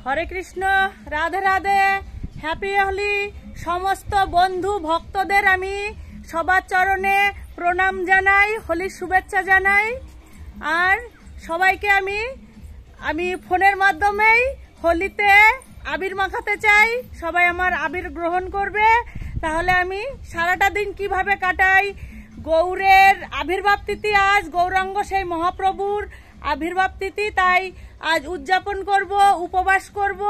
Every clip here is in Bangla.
হরে কৃষ্ণ, রাধে রাধে, হ্যাপি হোলি। সমস্ত বন্ধু ভক্তদের আমি সবার চরণে প্রণাম জানাই, হোলির শুভেচ্ছা জানাই। আর সবাইকে আমি ফোনের মাধ্যমেই হোলিতে আবির মাখাতে চাই। সবাই আমার আবির গ্রহণ করবে। তাহলে আমি সারাটা দিন কিভাবে কাটাই। গৌরের আবির্ভাব তিথি, আজ গৌরাঙ্গ সেই মহাপ্রভুর আবির্ভাব তিথি, তাই আজ উদযাপন করব, উপবাস করব।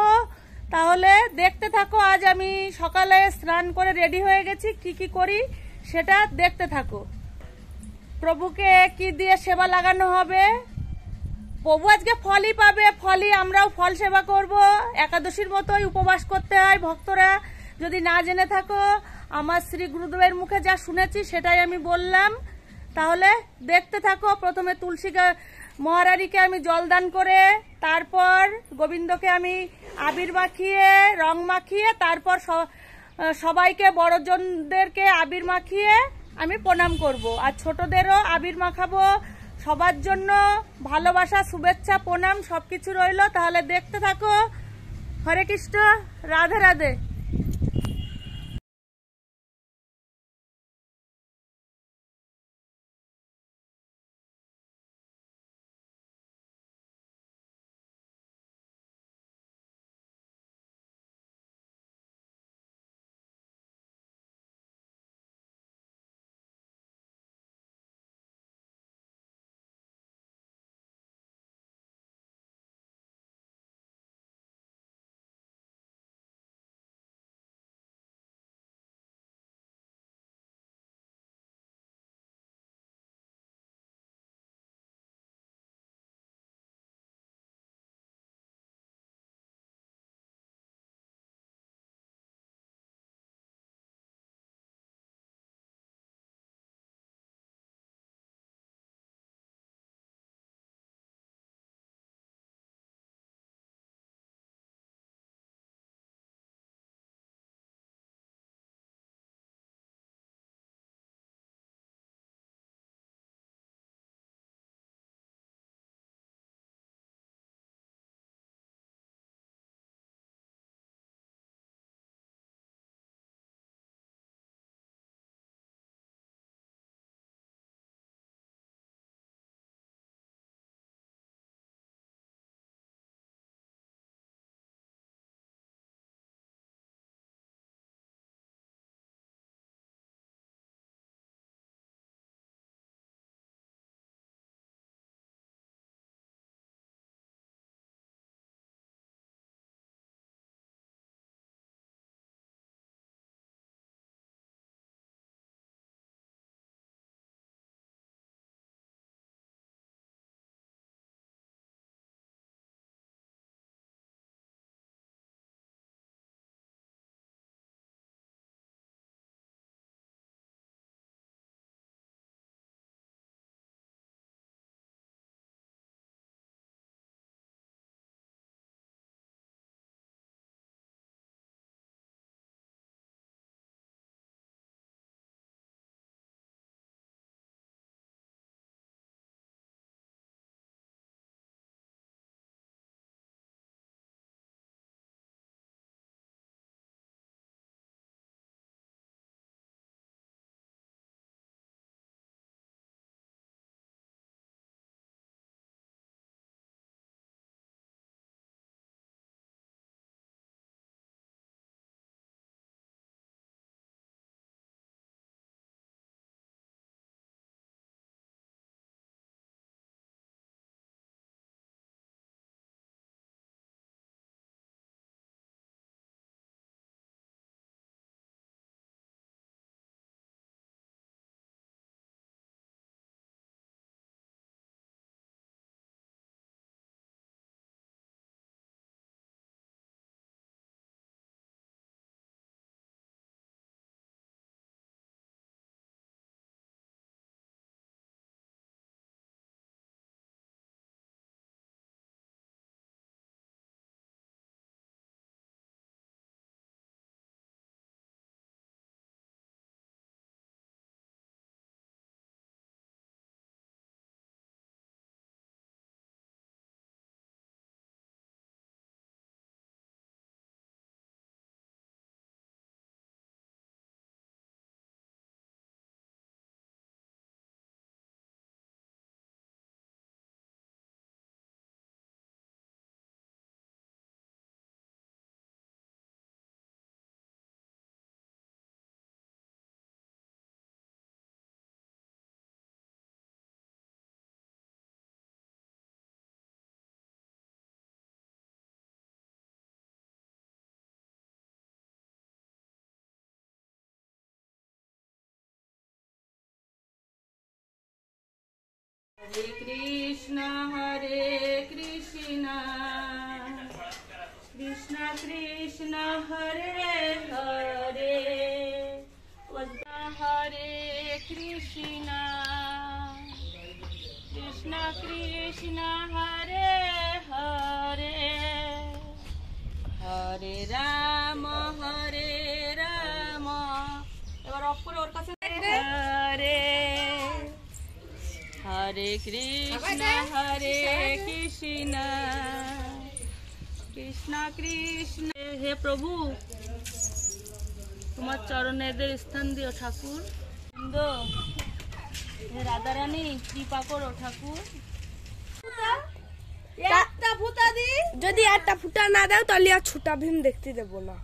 তাহলে দেখতে থাকো। আজ আমি সকালে স্নান করে রেডি হয়ে গেছি, কি কি করি সেটা দেখতে থাকো। প্রভুকে কি দিয়ে সেবা লাগানো হবে। প্রভু আজকে ফলই পাবে, ফলই আমরাও ফল সেবা করব। একাদশীর মতোই উপবাস করতে হয় ভক্তরা। যদি না জেনে থাকো, আমার শ্রী গুরুদেবের মুখে যা শুনেছি সেটাই আমি বললাম। তাহলে দেখতে থাকো। প্রথমে তুলসী মহারানীকে আমি জলদান করে, তারপর গোবিন্দকে আমি আবির মাখিয়ে, রং মাখিয়ে, তারপর সবাইকে বড়জনদেরকে আবির মাখিয়ে আমি প্রণাম করব। আর ছোটদেরও আবির মাখাবো। সবার জন্য ভালোবাসা, শুভেচ্ছা, প্রণাম সবকিছু রইল। তাহলে দেখতে থাকো। হরে কৃষ্ণ, রাধে রাধে। হরে কৃষ্ণ কৃষ্ণ কৃষ্ণ হরে হরে হরে কৃষ্ণ কৃষ্ণ কৃষ্ণ হরে হরে হরে রাম এবার অফ করে ওর কাছে হরে হরে কৃষ্ণ কৃষ্ণ কৃষ্ণ হে প্রভু তোমার চরণে এদের স্থান দিও ঠাকুর। হে রাধারানী কৃপা করো ঠাকুর। একটা ফুটা দি, যদি একটা ফুটা না দাও তাহলে আর ছোটা ভীম দেখতে দেবো না।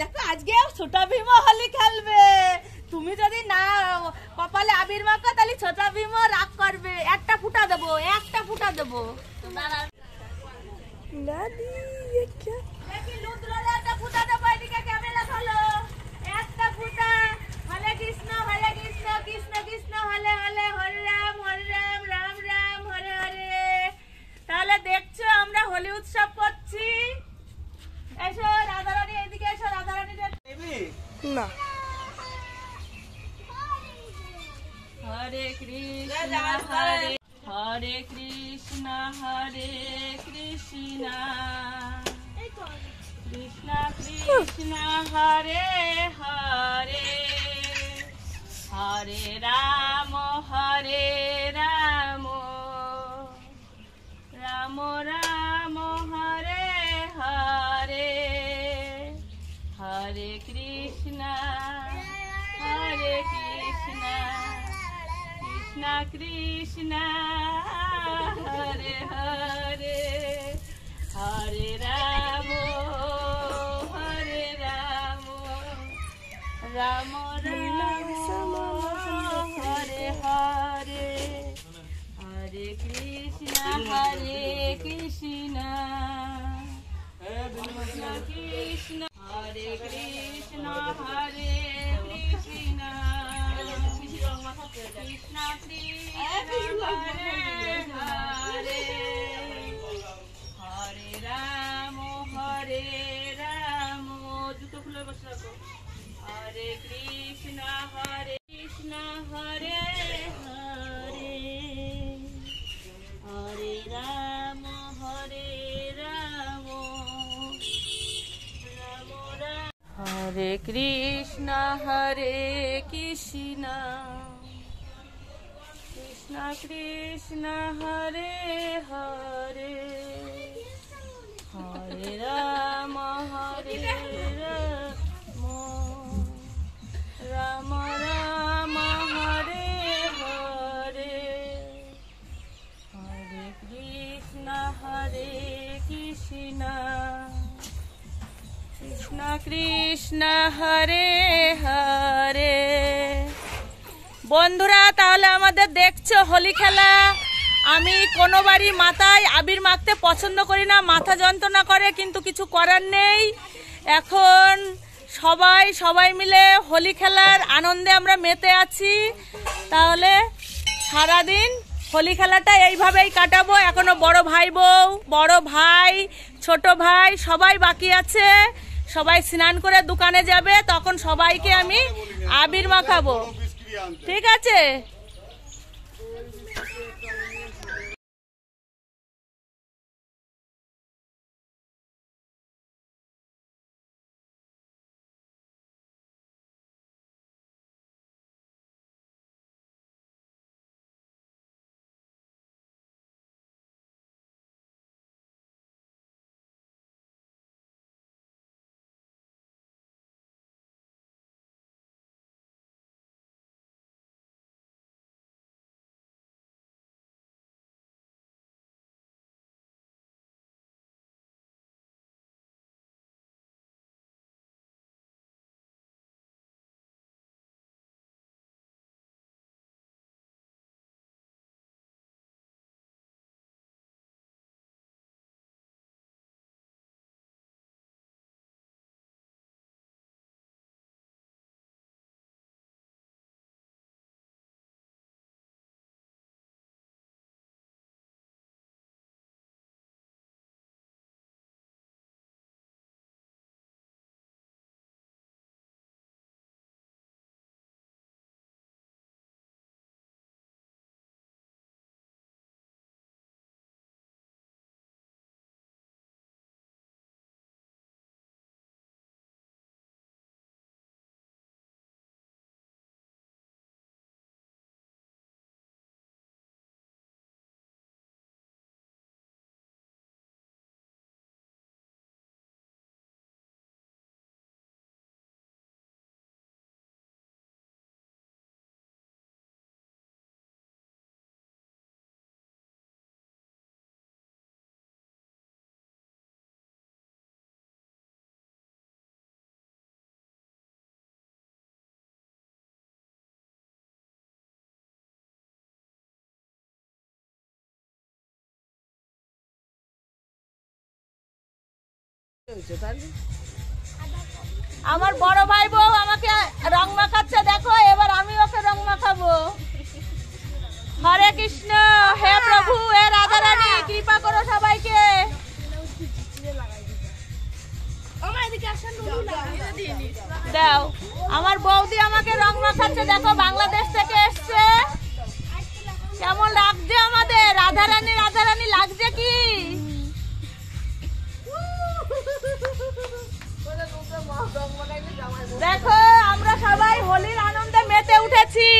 দেখো আজকে ছোটা ভীম হোলি খেলবে, তুমি যদি না কপালে আবির মাখো তাহলে ছোটা ভীম রাগ করবে। একটা ফুটা দেবো, একটা ফুটা দেবো। দাদি দেখি লুদ্ররে একটা ফুটা দেবো, এদিকে ক্যামেরা খোলো। একটা ফুটা। হরে কৃষ্ণ কৃষ্ণ কৃষ্ণ হরে হরে হরে রাম রাম রাম হরে হরে। তাহলে দেখছো আমরা হোলি উৎসব করছি। এসো রাধারানী, এদিকে এসো রাধারানী। না হরে কৃষ্ণ হরে কৃষ্ণ কৃষ্ণ কৃষ্ণ হরে হরে হরে রাম রাম রাম হরে হরে হরে কৃষ্ণ কৃষ্ণ কৃষ্ণ হরে হরে হরে রাম রাম হরে হরে হরে কৃষ্ণ কৃষ্ণ কৃষ্ণ হরে কৃষ্ণ কৃষ্ণ কৃষ্ণ কৃষ্ণ হরে হরে হরে রাম জুতো খুলে বসে রাখো। হরে কৃষ্ণ হরে হরে হরে রাম রাম হরে কৃষ্ণ কৃষ্ণ কৃষ্ণ কৃষ্ণ হরে হরে হরে রাম রাম রাম হরে হরে হরে কৃষ্ণ কৃষ্ণ কৃষ্ণ কৃষ্ণ হরে হরে। বন্ধুরা তাহলে আমাদের দেখছো হোলি খেলা। আমি কোনো বাড়ি মাথায় আবির মাখতে পছন্দ করি না, মাথা যন্ত্রণা করে, কিন্তু কিছু করার নেই। এখন সবাই মিলে হোলি খেলার আনন্দে আমরা মেতে আছি। তাহলে সারাদিন হোলি খেলাটা এইভাবেই কাটাবো। এখনো বড় ভাই বউ, বড় ভাই, ছোট ভাই সবাই বাকি আছে। সবাই স্নান করে দোকানে যাবে, তখন সবাইকে আমি আবির মাখাবো। ঠিক আছে। আমার বড় ভাই বউ আমাকে রং মাখাচ্ছে, দেখো এবার আমি ওকে রং মাখাবো। হরে কৃষ্ণ, হে প্রভু, হে রাধা রানী, কৃপা করো সবাইকে। দাও, আমার বৌদি আমাকে রং মাখাচ্ছে, দেখো বাংলাদেশ থেকে এসছে। কেমন লাগছে আমাদের? রাধা রানী রাধা রানী লাগছে কি? দেখো আমরা সবাই হোলির আনন্দে মেতে উঠেছি।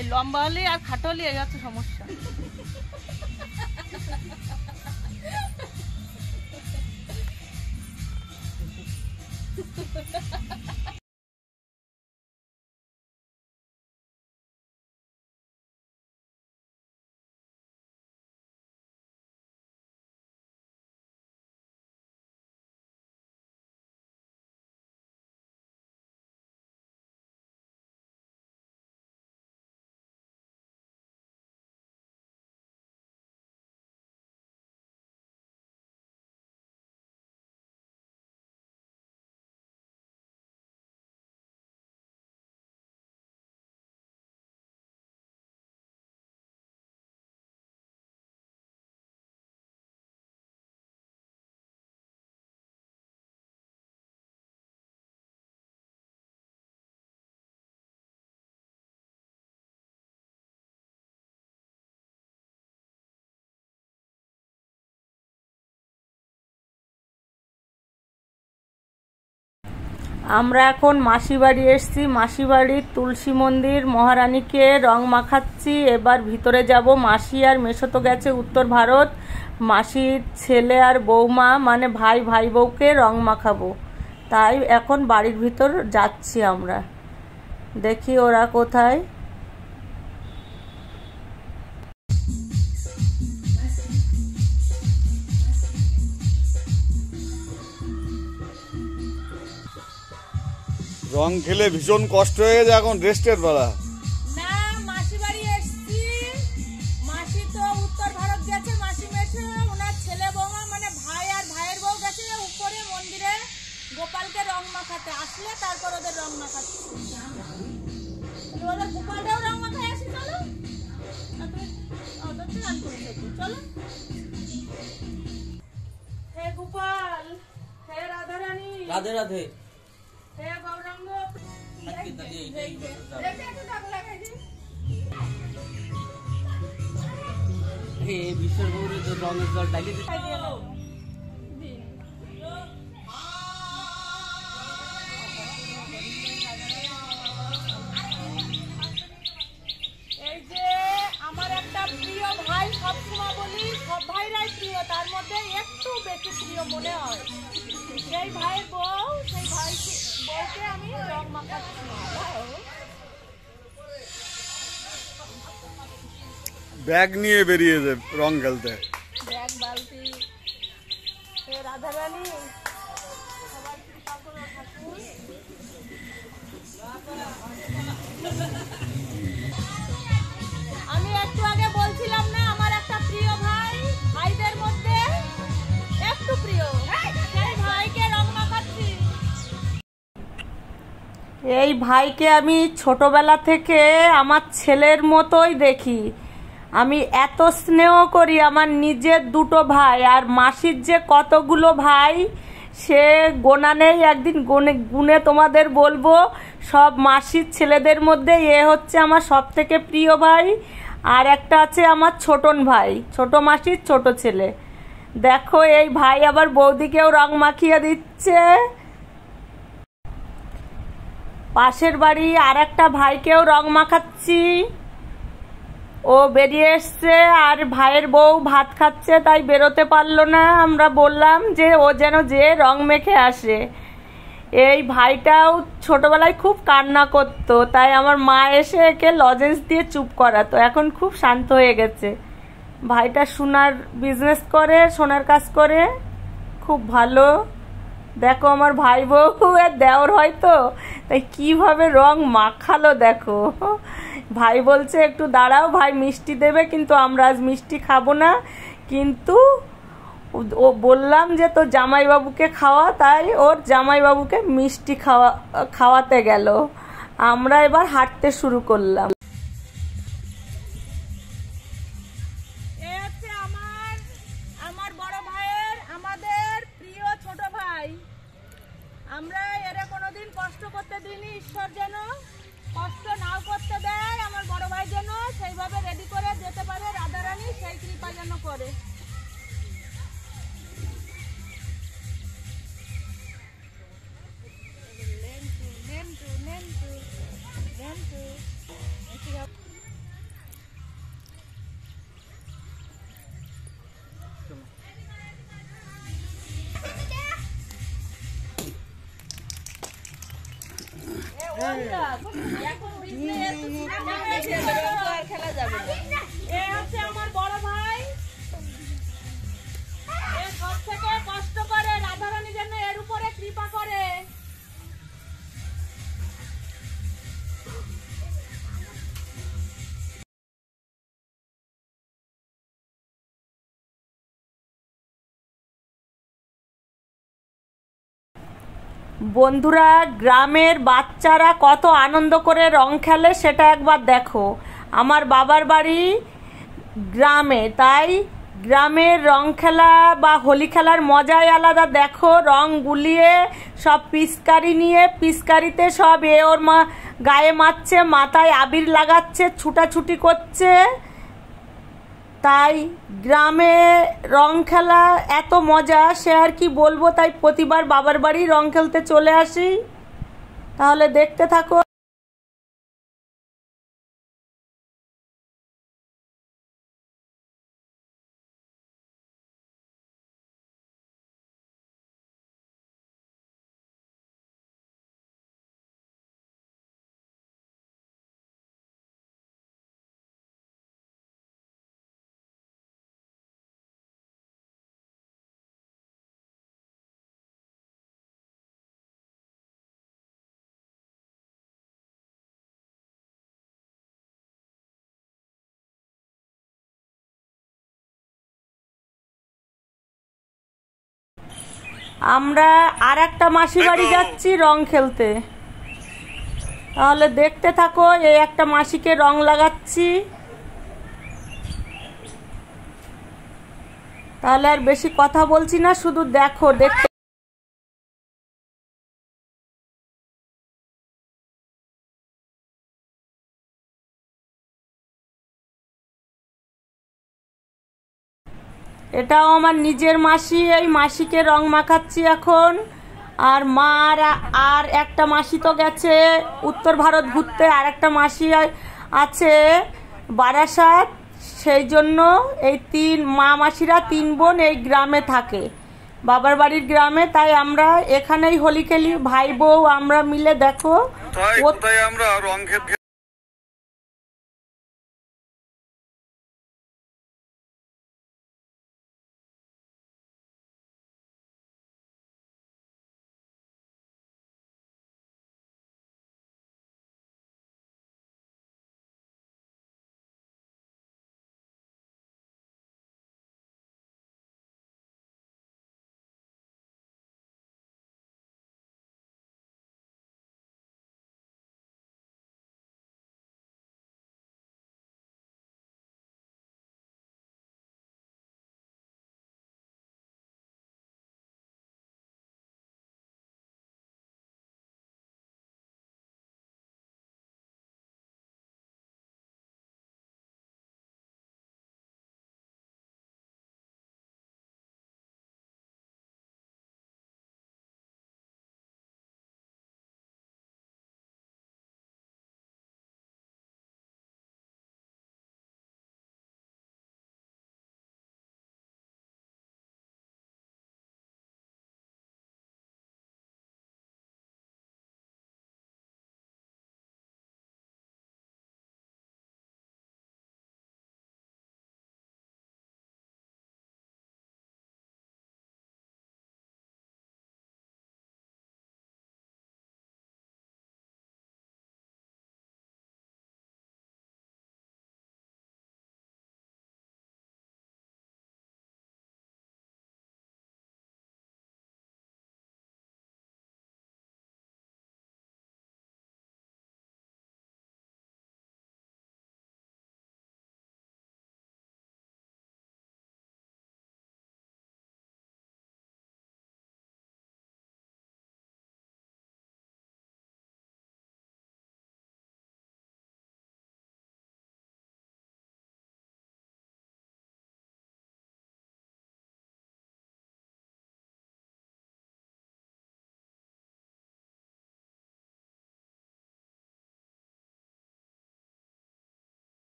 এই লম্বা হলে আর খাটো হলে এই হচ্ছে সমস্যা। আমরা এখন মাসি বাড়ি এসেছি। মাসি বাড়ির তুলসী মন্দির, মহারানীকে রং মাখাচ্ছি। এবার ভিতরে যাব। মাসি আর মেসো গেছে উত্তর ভারত। মাসির ছেলে আর বৌমা মানে ভাই ভাই বউকে রং মাখাবো, তাই এখন বাড়ির ভিতর যাচ্ছি আমরা। দেখি ওরা কোথায়। রং খেলে ভীষণ কষ্ট হয়ে যায়, এখন রেস্টের বেলা। না, মাসি বাড়ি এসেছি। মাসি তো উত্তর ভারত গেছে। মাসি মেসে ওনার ছেলে বৌমা মানে ভাই আর ভাইয়ের বউ গেছে উপরে মন্দিরে গোপালকে রং মাখাতে, আসলে তারপর ওদের রং মাখাচ্ছি। ওদের গোপালটাও রং মাখায় আসি, চলো। ওদের রান করে দেখো, চলো। হে গোপাল, হে রাধারানী, রাধে রাধে। হে গৌরাঙ্গ, বিশ্বের গৌরী তো রঙের জল ডালি এই যে আমার একটা প্রিয় ভাই, সবসময় বলি সব ভাইরাই প্রিয়, তার মধ্যে একটু বেশি প্রিয় মনে হয় সেই ভাইয়ের বউ, সেই বউকে আমি রং মাখাচ্ছি। ব্যাগ নিয়ে বেরিয়েছে রং খেলতে। ব্যাগ, বালতি। হে রাধারানী, সবার কৃপা করো ঠাকুর। আমি একটু আগে বলছিলাম না আমার একটা প্রিয় ভাই, ভাইদের মধ্যে একটু প্রিয়, সেই ভাইকে রং মাখাচ্ছি। এই ভাইকে আমি ছোটবেলা থেকে আমার ছেলের মতোই দেখি। আমি এত স্নেহ করি আমার নিজের দুটো ভাই, আর মাসির যে কতগুলো ভাই সে গোনা নেই, একদিন গুনে তোমাদের বলবো। সব মাসির ছেলেদের মধ্যে এ হচ্ছে আমার সব থেকে প্রিয় ভাই। আর একটা আছে আমার ছোটন ভাই, ছোট মাসির ছোট ছেলে। দেখো এই ভাই আবার বৌদিকেও রং মাখিয়ে দিচ্ছে। পাশের বাড়ি আর একটা ভাইকেও রং মাখাচ্ছি, ও বেরিয়ে এসছে। আর ভাইয়ের বউ ভাত খাচ্ছে, তাই বেরোতে পারলো না। আমরা বললাম যে ও যেন যে রং মেখে আসে। এই ভাইটাও ছোটবেলায় খুব কান্না করতো, তাই আমার মা এসে একে লজেন্স দিয়ে চুপ করাতো, এখন খুব শান্ত হয়ে গেছে। ভাইটা সোনার বিজনেস করে, সোনার কাজ করে, খুব ভালো। দেখো আমার ভাই বউ এর দেওর হয়তো, তাই কিভাবে রং মাখালো দেখো। ভাই বলছে একটু দাঁড়াও, ভাই মিষ্টি দেবে, কিন্তু আমরা আজ মিষ্টি খাবো না। কিন্তু ও বললাম যে তোর জামাইবাবুকে খাওয়া, তাই ওর জামাইবাবুকে মিষ্টি খাওয়াতে গেল। আমরা এবার হাঁটতে শুরু করলাম। আমার বড় ভাইয়ের, আমাদের প্রিয় ছোট ভাই। আমরা এরা কোনোদিন কষ্ট করতে দিইনি, ঈশ্বর যেন কষ্ট নাও করতে দেয়। আমার বড় ভাই যেন সেইভাবে রেডি করে যেতে পারে, রাধারানী সেই কৃপা যেন করে। আমার বড় ভাই সব থেকে কষ্ট করে, রাধারানী যেন এর উপরে কৃপা করে। বন্ধুরা, গ্রামের বাচ্চারা কত আনন্দ করে রং খেলে সেটা একবার দেখো। আমার বাবার বাড়ি গ্রামে, তাই গ্রামের রং খেলা বা হোলি খেলার মজাই আলাদা। দেখো রং গুলিয়ে সব পিচকারি নিয়ে, পিচকারিতে সব ওর গায়ে মারছে, মাথায় আবির লাগাচ্ছে, ছুটাছুটি করছে। তাই গ্রামে রং খেলা এত মজা সে আর কি বলবো। তাই প্রতিবার বাবার বাড়ি রং খেলতে চলে আসি। তাহলে দেখতে থাকো। আমরা আর একটা মাসি বাড়ি যাচ্ছি রং খেলতে, তাহলে দেখতে থাকো। এই একটা মাসিকে রং লাগাচ্ছি, তাহলে আর বেশি কথা বলছি না, শুধু দেখো। দেখতে এটাও আমার নিজের মাসি, এই মাসিকে রং মাখাচ্ছি এখন। আর মা আর একটা মাসি তো গেছে উত্তর ভারত ঘুরতে, আর একটা মাসি আছে বারাসাত। সেই জন্য এই মাসিরা 3 বোন এই গ্রামে থাকে, বাবার বাড়ির গ্রামে। তাই আমরা এখানেই হোলি খেলি, ভাই বউ আমরা মিলে। দেখো কোথায় আমরা রং খেলতে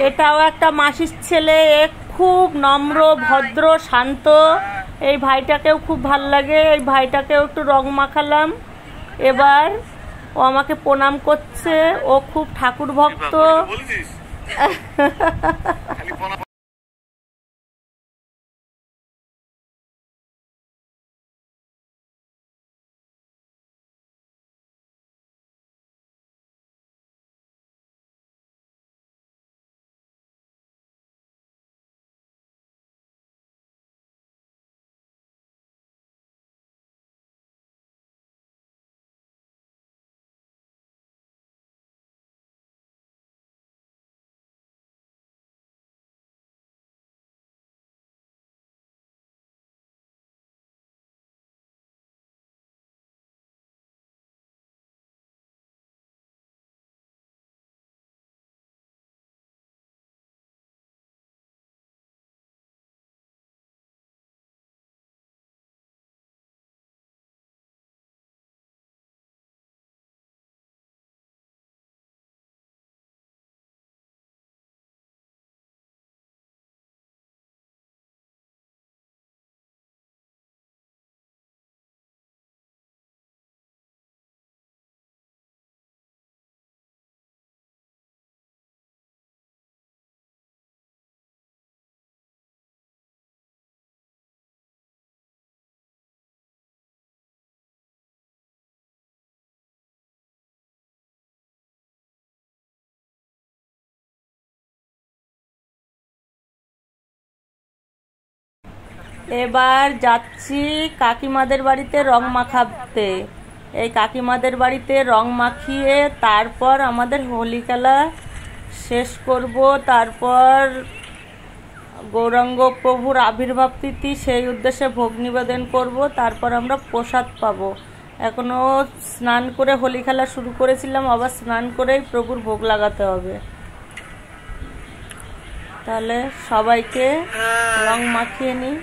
এটাও একটা মাসির ছেলে, খুব নম্র ভদ্র শান্ত। এই ভাইটাকেও খুব ভাল লাগে, এই ভাইটাকেও একটু রং মাখালাম। এবার ও আমাকে প্রণাম করছে, ও খুব ঠাকুর ভক্ত। এবার যাচ্ছি কাকিমাদের বাড়িতে রং মাখাতে। এই কাকিমাদের বাড়িতে রং মাখিয়ে তারপর আমাদের হোলি খেলা শেষ করব। তারপর গৌরাঙ্গ প্রভুর আবির্ভাব তিথি, সেই উদ্দেশ্যে ভোগ নিবেদন করব। তারপর আমরা প্রসাদ পাবো। এখনো স্নান করে হোলি খেলা শুরু করেছিলাম, আবার স্নান করেই প্রভুর ভোগ লাগাতে হবে। তাহলে সবাইকে রং মাখিয়ে নিই।